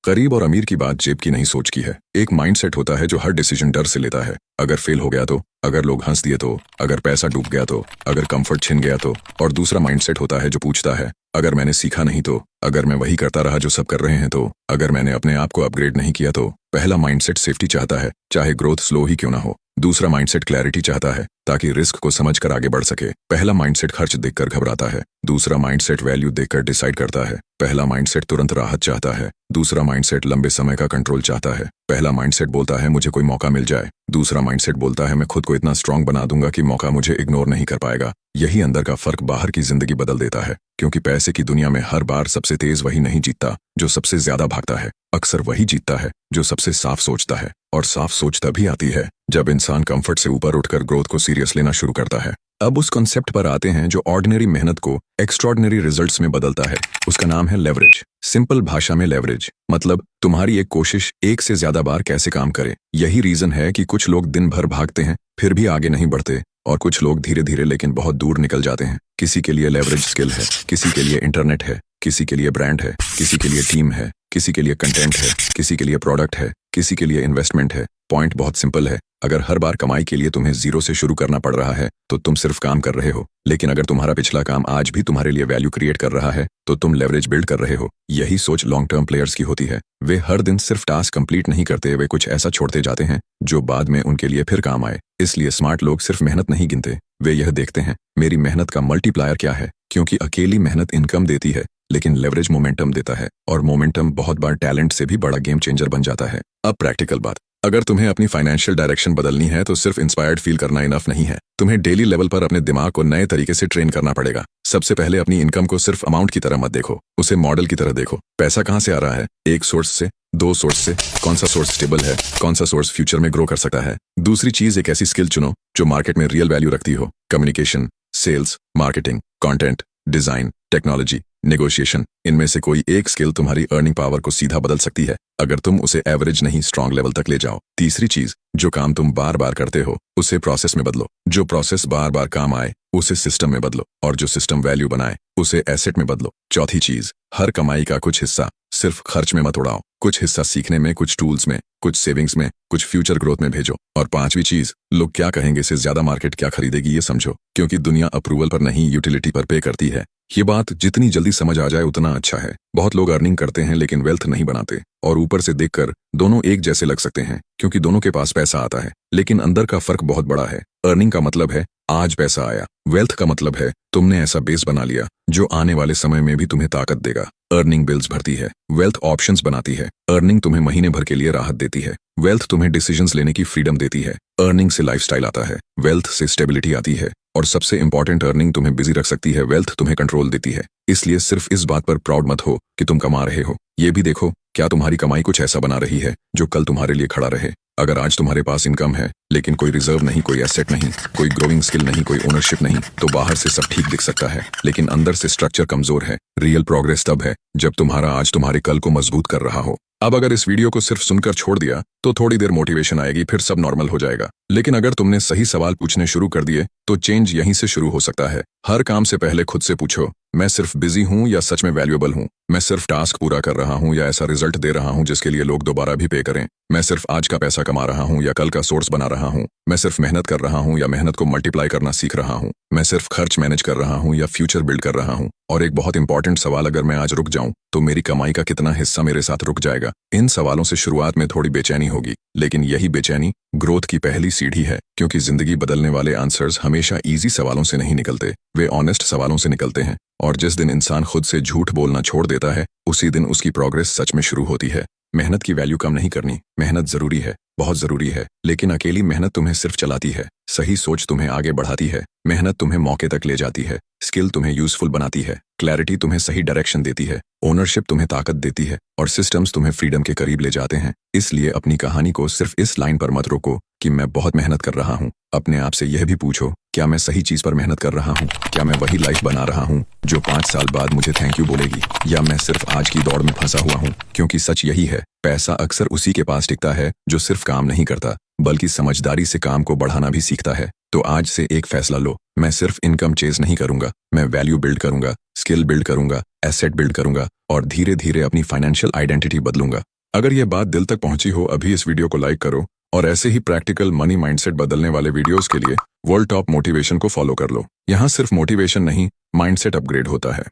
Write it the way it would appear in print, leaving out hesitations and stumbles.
गरीब और अमीर की बात जेब की नहीं सोच की है। एक माइंडसेट होता है जो हर डिसीजन डर से लेता है। अगर फेल हो गया तो, अगर लोग हंस दिए तो, अगर पैसा डूब गया तो, अगर कंफर्ट छिन गया तो। और दूसरा माइंडसेट होता है जो पूछता है, अगर मैंने सीखा नहीं तो, अगर मैं वही करता रहा जो सब कर रहे हैं तो, अगर मैंने अपने आप को अपग्रेड नहीं किया तो। पहला माइंडसेट सेफ्टी चाहता है, चाहे ग्रोथ स्लो ही क्यों ना हो। दूसरा माइंडसेट क्लैरिटी चाहता है, ताकि रिस्क को समझकर आगे बढ़ सके। पहला माइंडसेट खर्च देखकर घबराता है, दूसरा माइंडसेट वैल्यू देखकर डिसाइड करता है। पहला माइंडसेट तुरंत राहत चाहता है, दूसरा माइंडसेट लंबे समय का कंट्रोल चाहता है। पहला माइंडसेट बोलता है मुझे कोई मौका मिल जाए, दूसरा माइंडसेट बोलता है मैं खुद को इतना स्ट्रांग बना दूंगा कि मौका मुझे इग्नोर नहीं कर पाएगा। यही अंदर का फर्क बाहर की जिंदगी बदल देता है, क्योंकि पैसे की दुनिया में हर बार सबसे तेज वही नहीं जीतता जो सबसे ज्यादा भागता है। अक्सर वही जीतता है जो सबसे साफ सोचता है, और साफ सोच तभी आती है जब इंसान कंफर्ट से ऊपर उठकर ग्रोथ को सीरियस लेना शुरू करता है। अब उस कॉन्सेप्ट पर आते हैं जो ऑर्डिनरी मेहनत को एक्स्ट्रॉर्डिनरी रिजल्ट्स में बदलता है। उसका नाम है लेवरेज। सिंपल भाषा में लेवरेज मतलब तुम्हारी एक कोशिश एक से ज्यादा बार कैसे काम करे। यही रीजन है कि कुछ लोग दिन भर भागते हैं फिर भी आगे नहीं बढ़ते, और कुछ लोग धीरे धीरे लेकिन बहुत दूर निकल जाते हैं। किसी के लिए लेवरेज स्किल है, किसी के लिए इंटरनेट है, किसी के लिए ब्रांड है, किसी के लिए टीम है, किसी के लिए कंटेंट है, किसी के लिए प्रोडक्ट है, किसी के लिए इन्वेस्टमेंट है। पॉइंट बहुत सिंपल है, अगर हर बार कमाई के लिए तुम्हें जीरो से शुरू करना पड़ रहा है तो तुम सिर्फ काम कर रहे हो, लेकिन अगर तुम्हारा पिछला काम आज भी तुम्हारे लिए वैल्यू क्रिएट कर रहा है तो तुम लेवरेज बिल्ड कर रहे हो। यही सोच लॉन्ग टर्म प्लेयर्स की होती है। वे हर दिन सिर्फ टास्क कंप्लीट नहीं करते, वे कुछ ऐसा छोड़ते जाते हैं जो बाद में उनके लिए फिर काम आए। इसलिए स्मार्ट लोग सिर्फ मेहनत नहीं गिनते, वे यह देखते हैं मेरी मेहनत का मल्टीप्लायर क्या है, क्योंकि अकेली मेहनत इनकम देती है लेकिन लेवरेज मोमेंटम देता है, और मोमेंटम बहुत बार टैलेंट से भी बड़ा गेम चेंजर बन जाता है। अब प्रैक्टिकल बात, अगर तुम्हें अपनी फाइनेंशियल डायरेक्शन बदलनी है तो सिर्फ इंस्पायर्ड फील करना इनफ नहीं है। तुम्हें डेली लेवल पर अपने दिमाग को नए तरीके से ट्रेन करना पड़ेगा। सबसे पहले अपनी इनकम को सिर्फ अमाउंट की तरह मत देखो, उसे मॉडल की तरह देखो। पैसा कहाँ से आ रहा है? एक सोर्स से, दो सोर्स से? कौन सा सोर्स स्टेबल है, कौन सा सोर्स फ्यूचर में ग्रो कर सकता है? दूसरी चीज, एक ऐसी स्किल चुनो जो मार्केट में रियल वैल्यू रखती हो। Communication, sales, marketing, content, design, technology, negotiation, इनमें से कोई एक स्किल तुम्हारी अर्निंग पावर को सीधा बदल सकती है अगर तुम उसे एवरेज नहीं स्ट्रांग लेवल तक ले जाओ। तीसरी चीज, जो काम तुम बार बार करते हो उसे प्रोसेस में बदलो, जो प्रोसेस बार बार काम आए उसे सिस्टम में बदलो, और जो सिस्टम वैल्यू बनाए उसे एसेट में बदलो। चौथी चीज, हर कमाई का कुछ हिस्सा सिर्फ खर्च में मत उड़ाओ, कुछ हिस्सा सीखने में, कुछ टूल्स में, कुछ सेविंग्स में, कुछ फ्यूचर ग्रोथ में भेजो। और पांचवी चीज, लोग क्या कहेंगे से ज्यादा मार्केट क्या खरीदेगी ये समझो, क्योंकि दुनिया अप्रूवल पर नहीं यूटिलिटी पर पे करती है। ये बात जितनी जल्दी समझ आ जाए उतना अच्छा है। बहुत लोग अर्निंग करते हैं लेकिन वेल्थ नहीं बनाते, और ऊपर से देखकर दोनों एक जैसे लग सकते हैं क्योंकि दोनों के पास पैसा आता है, लेकिन अंदर का फर्क बहुत बड़ा है। अर्निंग का मतलब है आज पैसा आया, वेल्थ का मतलब है तुमने ऐसा बेस बना लिया जो आने वाले समय में भी तुम्हें ताकत देगा। अर्निंग बिल्स भरती है, वेल्थ ऑप्शंस बनाती है। अर्निंग तुम्हें महीने भर के लिए राहत देती है, वेल्थ तुम्हें डिसीजंस लेने की फ्रीडम देती है। अर्निंग से लाइफस्टाइल आता है, वेल्थ से स्टेबिलिटी आती है, और सबसे इंपॉर्टेंट, अर्निंग तुम्हें बिजी रख सकती है, वेल्थ तुम्हें कंट्रोल देती है। इसलिए सिर्फ इस बात पर प्राउड मत हो कि तुम कमा रहे हो, ये भी देखो क्या तुम्हारी कमाई कुछ ऐसा बना रही है जो कल तुम्हारे लिए खड़ा रहे। अगर आज तुम्हारे पास इनकम है लेकिन कोई रिजर्व नहीं, कोई एसेट नहीं, कोई ग्रोइंग स्किल नहीं, कोई ओनरशिप नहीं, तो बाहर से सब ठीक दिख सकता है लेकिन अंदर से स्ट्रक्चर कमजोर है। रियल प्रोग्रेस तब है जब तुम्हारा आज तुम्हारे कल को मजबूत कर रहा हो। अब अगर इस वीडियो को सिर्फ सुनकर छोड़ दिया तो थोड़ी देर मोटिवेशन आएगी, फिर सब नॉर्मल हो जाएगा, लेकिन अगर तुमने सही सवाल पूछने शुरू कर दिए तो चेंज यहीं से शुरू हो सकता है। हर काम से पहले खुद से पूछो, मैं सिर्फ बिजी हूँ या सच में वैल्यूएबल हूँ? मैं सिर्फ टास्क पूरा कर रहा हूँ या ऐसा रिजल्ट दे रहा हूँ जिसके लिए लोग दोबारा भी पे करें? मैं सिर्फ आज का पैसा कमा रहा हूँ या कल का सोर्स बना रहा हूँ? मैं सिर्फ मेहनत कर रहा हूँ या मेहनत को मल्टीप्लाई करना सीख रहा हूँ? मैं सिर्फ खर्च मैनेज कर रहा हूँ या फ्यूचर बिल्ड कर रहा हूँ? और एक बहुत इंपॉर्टेंट सवाल, अगर मैं आज रुक जाऊं तो मेरी कमाई का कितना हिस्सा मेरे साथ रुक जाएगा? इन सवालों से शुरुआत में थोड़ी बेचैनी होगी, लेकिन यही बेचैनी ग्रोथ की पहली सीढ़ी है, क्योंकि जिंदगी बदलने वाले आंसर्स हमेशा इजी सवालों से नहीं निकलते, वे ऑनेस्ट सवालों से निकलते हैं। और जिस दिन इंसान खुद से झूठ बोलना छोड़ देता है उसी दिन उसकी प्रोग्रेस सच में शुरू होती है। मेहनत की वैल्यू कम नहीं करनी, मेहनत जरूरी है, बहुत जरूरी है, लेकिन अकेली मेहनत तुम्हें सिर्फ चलाती है, सही सोच तुम्हें आगे बढ़ाती है, मेहनत तुम्हें मौके तक ले जाती है, स्किल तुम्हें यूजफुल बनाती है, क्लैरिटी तुम्हें सही डायरेक्शन देती है, ओनरशिप तुम्हें ताकत देती है, और सिस्टम्स तुम्हें फ्रीडम के करीब ले जाते हैं। इसलिए अपनी कहानी को सिर्फ इस लाइन पर मत रोको कि मैं बहुत मेहनत कर रहा हूँ। अपने आप से यह भी पूछो, क्या मैं सही चीज पर मेहनत कर रहा हूँ? क्या मैं वही लाइफ बना रहा हूँ जो 5 साल बाद मुझे थैंक यू बोलेगी, या मैं सिर्फ आज की दौड़ में फंसा हुआ हूँ? क्योंकि सच यही है, पैसा अक्सर उसी के पास टिकता है जो सिर्फ काम नहीं करता बल्कि समझदारी से काम को बढ़ाना भी सीखता है। तो आज से एक फैसला लो, मैं सिर्फ इनकम चेज नहीं करूंगा, मैं वैल्यू बिल्ड करूंगा, स्किल बिल्ड करूंगा, एसेट बिल्ड करूंगा, और धीरे धीरे अपनी फाइनेंशियल आइडेंटिटी बदलूंगा। अगर यह बात दिल तक पहुंची हो अभी इस वीडियो को लाइक करो और ऐसे ही प्रैक्टिकल मनी माइंडसेट बदलने वाले वीडियोस के लिए वर्ल्ड टॉप मोटिवेशन को फॉलो कर लो। यहाँ सिर्फ मोटिवेशन नहीं, माइंडसेट अपग्रेड होता है।